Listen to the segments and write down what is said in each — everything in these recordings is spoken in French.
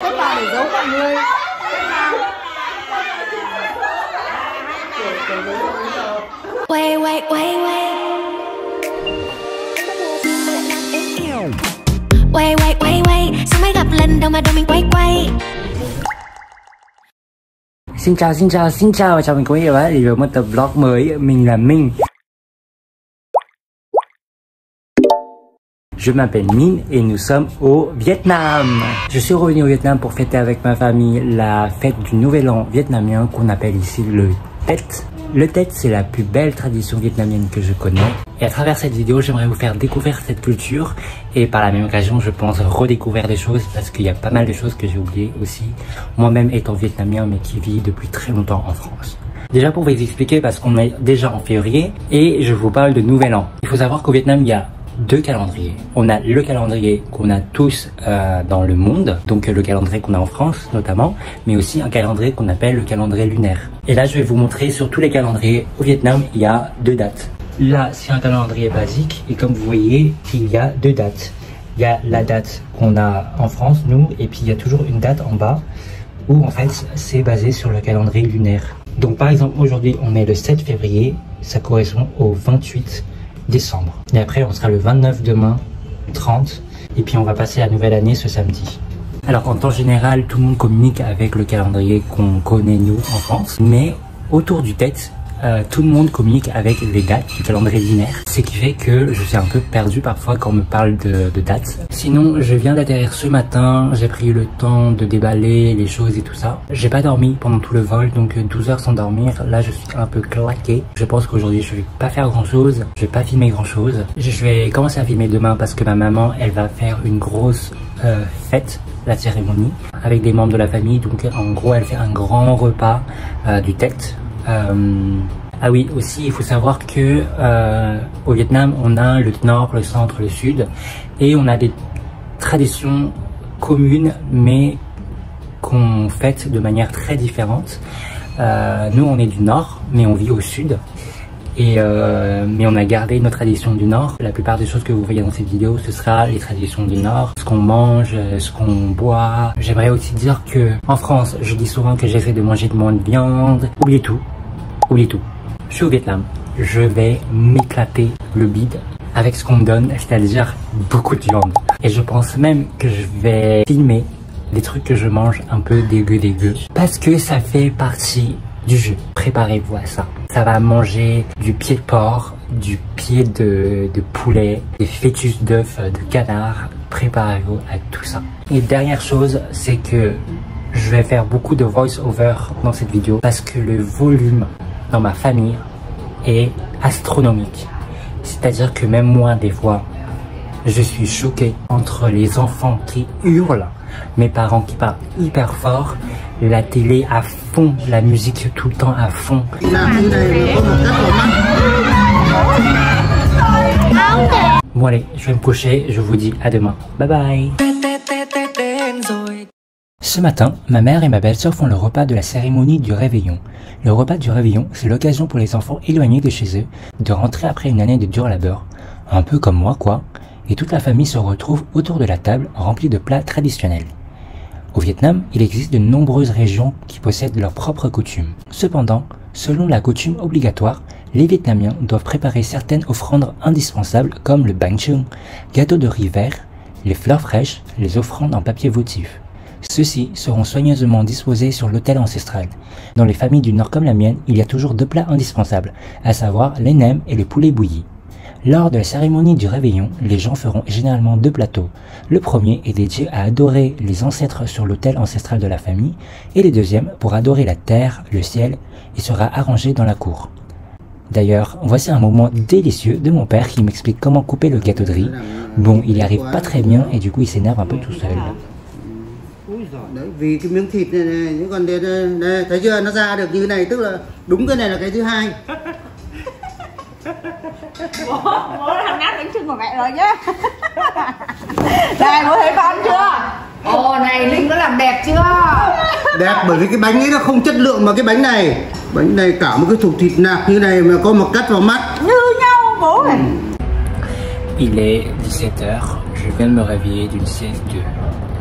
Cách nào để giấu mọi người? Quay quay quay quay quay quay quay quay, sao mới gặp lần đâu mà đôi mình quay quay. Xin chào, chào mừng quý vị và các bạn đến với một tập vlog mới. Mình là Minh. Je m'appelle Minh et nous sommes au Vietnam. Je suis revenu au Vietnam pour fêter avec ma famille la fête du Nouvel An vietnamien qu'on appelle ici le Tết. Le Tết, c'est la plus belle tradition vietnamienne que je connais. Et à travers cette vidéo, j'aimerais vous faire découvrir cette culture et par la même occasion, je pense redécouvrir des choses parce qu'il y a pas mal de choses que j'ai oubliées aussi. Moi-même étant vietnamien mais qui vit depuis très longtemps en France. Déjà pour vous expliquer, parce qu'on est déjà en février et je vous parle de Nouvel An. Il faut savoir qu'au Vietnam, il y a deux calendriers. On a le calendrier qu'on a tous dans le monde, donc le calendrier qu'on a en France notamment, mais aussi un calendrier qu'on appelle le calendrier lunaire. Et là, je vais vous montrer sur tous les calendriers au Vietnam, il y a deux dates. Là, c'est un calendrier basique et comme vous voyez, il y a deux dates. Il y a la date qu'on a en France, nous, et puis il y a toujours une date en bas où en fait, c'est basé sur le calendrier lunaire. Donc par exemple, aujourd'hui, on est le 7 février, ça correspond au 28 décembre. Et après, on sera le 29 demain, 30, et puis on va passer la nouvelle année ce samedi. Alors en temps général, tout le monde communique avec le calendrier qu'on connaît nous en France, mais autour du Tết, tout le monde communique avec les dates du calendrier lunaire, ce qui fait que je suis un peu perdu parfois quand on me parle de dates. Sinon, je viens d'atterrir ce matin, j'ai pris le temps de déballer les choses et tout ça. J'ai pas dormi pendant tout le vol, donc 12 heures sans dormir. Là, je suis un peu claqué. Je pense qu'aujourd'hui, je vais pas faire grand chose, je vais pas filmer grand chose. Je vais commencer à filmer demain parce que ma maman, elle va faire une grosse fête, la cérémonie, avec des membres de la famille. Donc en gros, elle fait un grand repas du Tết. Ah oui, aussi il faut savoir que au Vietnam on a le nord, le centre, le sud et on a des traditions communes mais qu'on fête de manière très différente. Nous on est du nord mais on vit au sud et mais on a gardé nos traditions du nord. La plupart des choses que vous voyez dans cette vidéo ce sera les traditions du nord, ce qu'on mange, ce qu'on boit. J'aimerais aussi dire que en France je dis souvent que j'essaie de manger de moins de viande. Oubliez tout. Je suis au Vietnam, je vais m'éclater le bide avec ce qu'on me donne, c'est-à-dire beaucoup de viande. Et je pense même que je vais filmer des trucs que je mange un peu dégueu, parce que ça fait partie du jeu. Préparez-vous à ça. Ça va manger du pied de porc, du pied de poulet, des fœtus d'œufs de canard. Préparez-vous à tout ça. Et dernière chose, c'est que je vais faire beaucoup de voice-over dans cette vidéo parce que le volume dans ma famille est astronomique. C'est-à-dire que même moi, des fois, je suis choqué entre les enfants qui hurlent, mes parents qui parlent hyper fort, la télé à fond, la musique tout le temps à fond. Bon allez, je vais me coucher, je vous dis à demain. Bye bye. Ce matin, ma mère et ma belle-sœur font le repas de la cérémonie du réveillon. Le repas du réveillon, c'est l'occasion pour les enfants éloignés de chez eux de rentrer après une année de dur labeur, un peu comme moi quoi, et toute la famille se retrouve autour de la table remplie de plats traditionnels. Au Vietnam, il existe de nombreuses régions qui possèdent leurs propres coutumes. Cependant, selon la coutume obligatoire, les Vietnamiens doivent préparer certaines offrandes indispensables comme le bánh chưng, gâteau de riz vert, les fleurs fraîches, les offrandes en papier votif. Ceux-ci seront soigneusement disposés sur l'autel ancestral. Dans les familles du Nord comme la mienne, il y a toujours deux plats indispensables, à savoir les nems et le poulet bouilli. Lors de la cérémonie du réveillon, les gens feront généralement deux plateaux. Le premier est dédié à adorer les ancêtres sur l'autel ancestral de la famille, et le deuxième pour adorer la terre, le ciel, et sera arrangé dans la cour. D'ailleurs, voici un moment délicieux de mon père qui m'explique comment couper le gâteau de riz. Bon, il y arrive pas très bien et du coup il s'énerve un peu tout seul. Đấy, vì cái miếng thịt này chứ còn đây, thấy chưa, nó ra được như này tức là đúng cái này là cái thứ hai. Bố làm nát bánh chưng của mẹ rồi nhá. Này bố thấy con chưa? Ồ này Linh nó làm đẹp chưa? Đẹp bởi vì cái bánh ấy nó không chất lượng mà cái bánh này cả một cái thục thịt nạc như này mà có một cắt vào mắt. Như nhau bố này. Il est 17 h, je viens de me réveiller d'une sieste de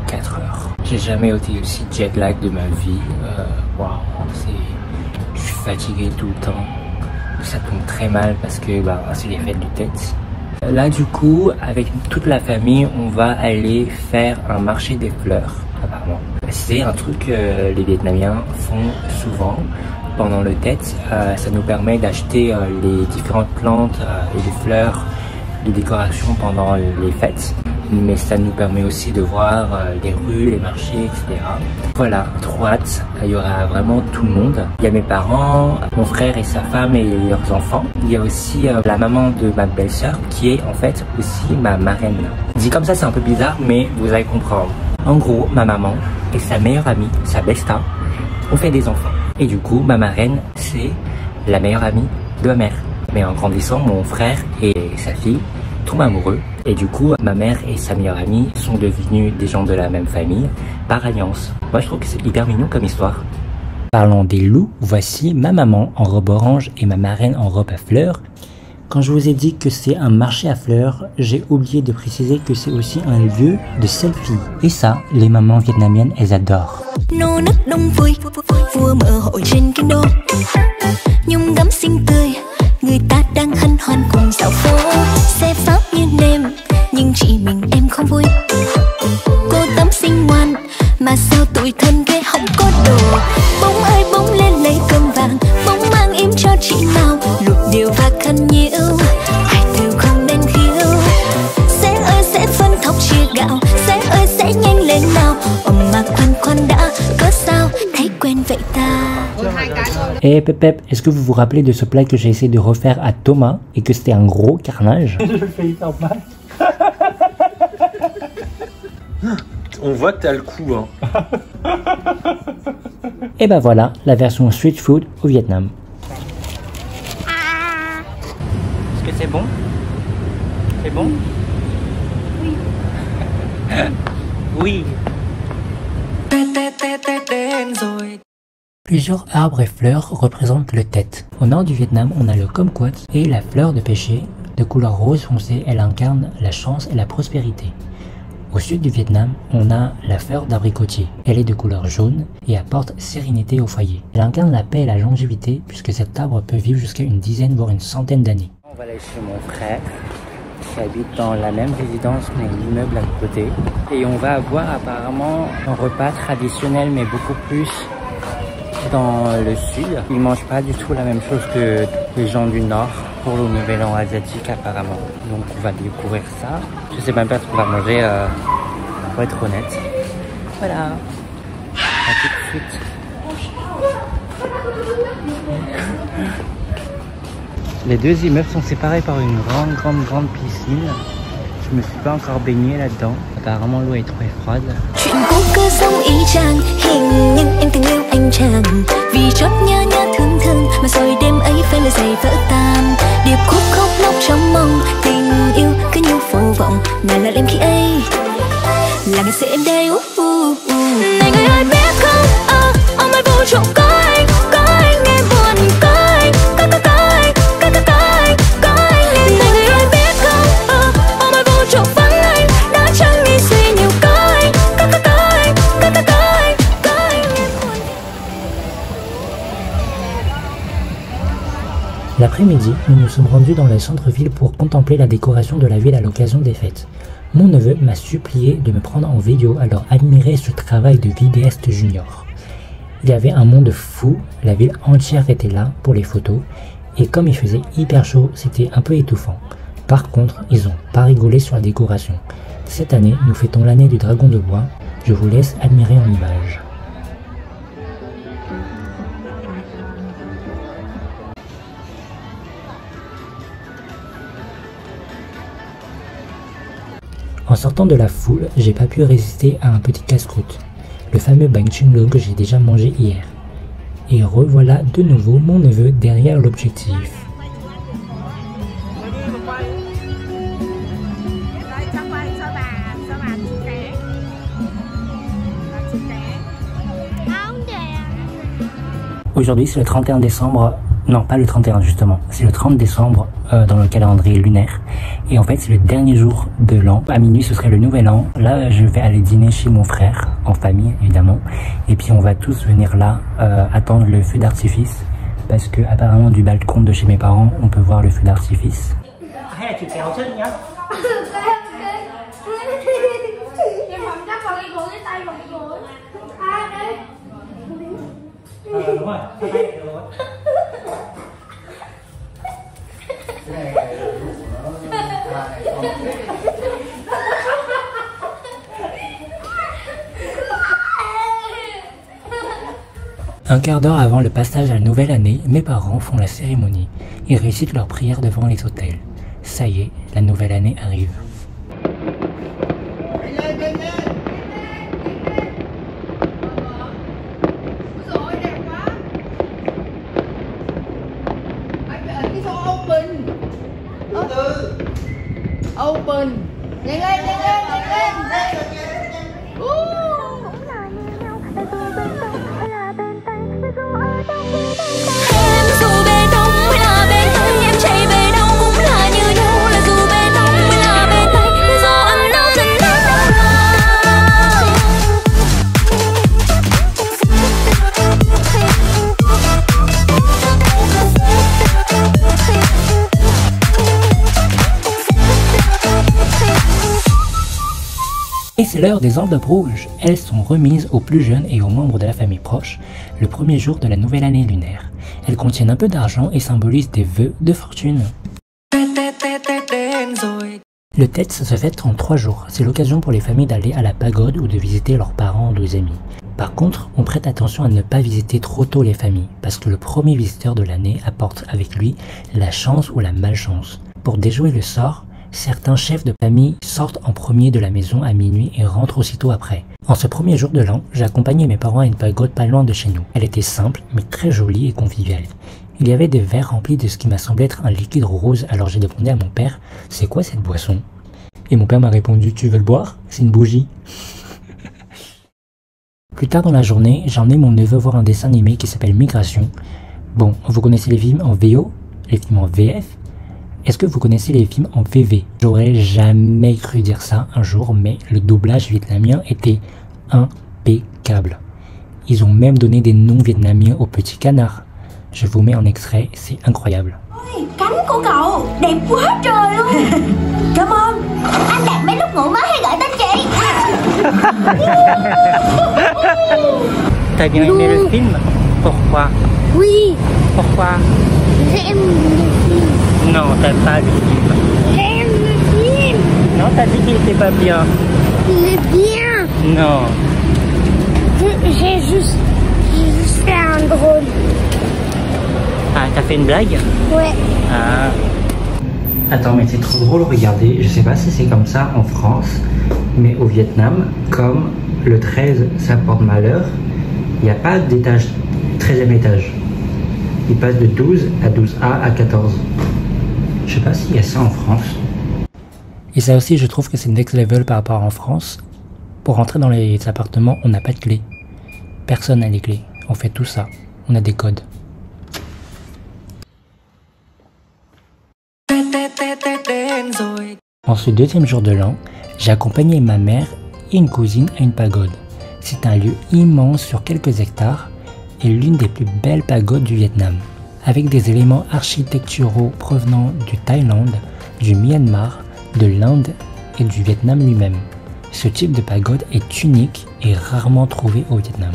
4 heures. J'ai jamais été aussi jet lag de ma vie. Waouh, je suis fatigué tout le temps. Ça tombe très mal parce que c'est les fêtes du Tết. Là du coup, avec toute la famille, on va aller faire un marché des fleurs, apparemment. C'est un truc que les Vietnamiens font souvent pendant le Tết. Ça nous permet d'acheter les différentes plantes et les fleurs de décoration pendant les fêtes. Mais ça nous permet aussi de voir les rues, les marchés, etc. Voilà, trop hâte, il y aura vraiment tout le monde. Il y a mes parents, mon frère et sa femme et leurs enfants. Il y a aussi la maman de ma belle-sœur qui est en fait aussi ma marraine. Dit comme ça c'est un peu bizarre mais vous allez comprendre. En gros, ma maman et sa meilleure amie, sa besta, ont fait des enfants. Et du coup, ma marraine c'est la meilleure amie de ma mère. Mais en grandissant, mon frère et sa fille tombent amoureux. Et du coup, ma mère et sa meilleure amie sont devenus des gens de la même famille par alliance. Moi, je trouve que c'est hyper mignon comme histoire. Parlant des loups, voici ma maman en robe orange et ma marraine en robe à fleurs. Quand je vous ai dit que c'est un marché à fleurs, j'ai oublié de préciser que c'est aussi un lieu de selfie. Et ça, les mamans vietnamiennes, elles adorent. Nô nức đông vui, vua mở hội trên kinh đô. Nhung gấm xinh tươi, người ta đang hân hoan cùng dạo phố. Xe pháp như nêm, nhưng chỉ mình em không vui. Cô tấm xinh ngoan, mà sao tủi thân ghê không có đồ. Bông ơi bông lên lấy cơm vàng, bông mang im cho chị nào. Luộc điều và khăn nhiễu, ai đều không nên khiêu. Sẽ ơi sẽ phân thóc chia gạo, sẽ ơi sẽ nhanh lên nào. Mà khoan khoan đã, có sao thấy quen vậy ta. Et Pep, est-ce que vous vous rappelez de ce plat que j'ai essayé de refaire à Thomas et que c'était un gros carnage? Je le fais hyper mal. On voit que t'as le coup, hein. Et ben voilà, la version street food au Vietnam. Est-ce que c'est bon? C'est bon? Oui. Oui. Plusieurs arbres et fleurs représentent le Tết. Au nord du Vietnam, on a le kumquat et la fleur de pêcher. De couleur rose foncé, elle incarne la chance et la prospérité. Au sud du Vietnam, on a la fleur d'abricotier. Elle est de couleur jaune et apporte sérénité au foyer. Elle incarne la paix et la longévité puisque cet arbre peut vivre jusqu'à une dizaine voire une centaine d'années. On va aller chez mon frère qui habite dans la même résidence mais l'immeuble à côté. Et on va avoir apparemment un repas traditionnel mais beaucoup plus dans le sud. Ils mangent pas du tout la même chose que les gens du nord pour le nouvel an asiatique apparemment. Donc on va découvrir ça. Je sais même pas ce qu'on va manger pour être honnête. Voilà. À tout de suite. Les deux immeubles sont séparés par une grande piscine. Je me suis pas encore baigné là-dedans. Apparemment l'eau est trop froide. Chuyện cũ cứ giống y chang, hình như em từng yêu anh chàng. Vì chót nhớ thương mà rồi đêm ấy phải lời giày vỡ tan. Điệp khúc khóc lóc trong mong, tình yêu cứ như vô vọng. Nào là đêm khi ấy là ngày sẽ em đây. Này người ơi biết không, ông ơi vô trộm có anh nghe buồn có anh, có anh. Này người ơi biết không, ông ơi vô trộm vắng anh, đã chẳng nghĩ suy nhiều có anh, có anh. L'après-midi, nous nous sommes rendus dans le centre-ville pour contempler la décoration de la ville à l'occasion des fêtes. Mon neveu m'a supplié de me prendre en vidéo, alors admirez ce travail de vidéaste junior. Il y avait un monde fou, la ville entière était là pour les photos, et comme il faisait hyper chaud, c'était un peu étouffant. Par contre, ils ont pas rigolé sur la décoration. Cette année, nous fêtons l'année du dragon de bois. Je vous laisse admirer en images. En sortant de la foule, j'ai pas pu résister à un petit casse-croûte, le fameux bánh trưng nướng que j'ai déjà mangé hier. Et revoilà de nouveau mon neveu derrière l'objectif. Aujourd'hui c'est le 31 décembre, non pas le 31 justement, c'est le 30 décembre dans le calendrier lunaire. Et en fait c'est le dernier jour de l'an. À minuit ce serait le nouvel an. Là je vais aller dîner chez mon frère en famille évidemment. Et puis on va tous venir là attendre le feu d'artifice parce que apparemment du balcon de chez mes parents on peut voir le feu d'artifice. Un quart d'heure avant le passage à la nouvelle année, mes parents font la cérémonie. Ils récitent leur prière devant les autels. Ça y est, la nouvelle année arrive. Open. Nhanh lên, nhanh lên, nhanh lên. Em dù bề đông hay là bề tây, em chạy về đâu cũng là như nhau. Là dù bề đông hay là bề tây, gió ấm nóng dần đến đông Et c'est l'heure des enveloppes rouges. Elles sont remises aux plus jeunes et aux membres de la famille proche le premier jour de la nouvelle année lunaire. Elles contiennent un peu d'argent et symbolisent des vœux de fortune. Le Tết se fête en 3 jours. C'est l'occasion pour les familles d'aller à la pagode ou de visiter leurs parents ou des amis. Par contre, on prête attention à ne pas visiter trop tôt les familles, parce que le premier visiteur de l'année apporte avec lui la chance ou la malchance. Pour déjouer le sort, certains chefs de famille sortent en premier de la maison à minuit et rentrent aussitôt après. En ce premier jour de l'an, j'ai accompagné mes parents à une pagode pas loin de chez nous. Elle était simple, mais très jolie et conviviale. Il y avait des verres remplis de ce qui m'a semblé être un liquide rose, alors j'ai demandé à mon père « C'est quoi cette boisson ?» Et mon père m'a répondu « Tu veux le boire? C'est une bougie. » Plus tard dans la journée, j'ai emmené mon neveu voir un dessin animé qui s'appelle Migration. Bon, vous connaissez les films en VO, les films en VF. Est-ce que vous connaissez les films en VV? J'aurais jamais cru dire ça un jour, mais le doublage vietnamien était impeccable. Ils ont même donné des noms vietnamiens aux petits canards. Je vous mets en extrait, c'est incroyable. Cánh của cậu đẹp quá trời luôn. Cảm ơn. Anh đặt mấy lúc ngủ mới hay gọi tên chị. T'as bien aimé le film? Pourquoi? Oui. Pourquoi? J'aime le film. Non, t'aimes pas le film. J'aime le film. Non, t'as dit qu'il était pas bien. Il est bien. Non. J'ai juste fait un drôle. Ah, t'as fait une blague? Ouais. Ah. Attends, mais c'est trop drôle, regardez. Je sais pas si c'est comme ça en France, mais au Vietnam, comme le 13, ça porte malheur, il n'y a pas d'étage, 13e étage. Il passe de 12 à 12A à 14. Je sais pas s'il y a ça en France. Et ça aussi, je trouve que c'est next level par rapport en France. Pour rentrer dans les appartements, on n'a pas de clé. Personne n'a les clés. On fait tout ça. On a des codes. En ce deuxième jour de l'an, j'ai accompagné ma mère et une cousine à une pagode. C'est un lieu immense sur quelques hectares et l'une des plus belles pagodes du Vietnam, avec des éléments architecturaux provenant du Thaïlande, du Myanmar, de l'Inde et du Vietnam lui-même. Ce type de pagode est unique et rarement trouvé au Vietnam.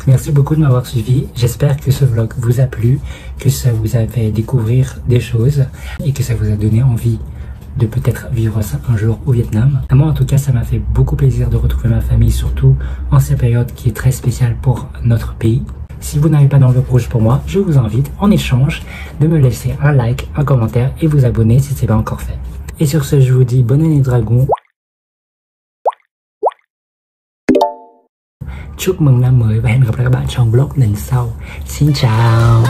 Merci beaucoup de m'avoir suivi, j'espère que ce vlog vous a plu, que ça vous a fait découvrir des choses et que ça vous a donné envie de peut-être vivre ça un jour au Vietnam. À moi en tout cas ça m'a fait beaucoup plaisir de retrouver ma famille, surtout en cette période qui est très spéciale pour notre pays. Si vous n'avez pas d'enveloppe rouge pour moi, je vous invite en échange de me laisser un like, un commentaire et vous abonner si ce n'est pas encore fait. Et sur ce, je vous dis bonne année dragon. Chúc mừng năm mới và hẹn gặp lại các bạn trong vlog lần sau. Xin chào.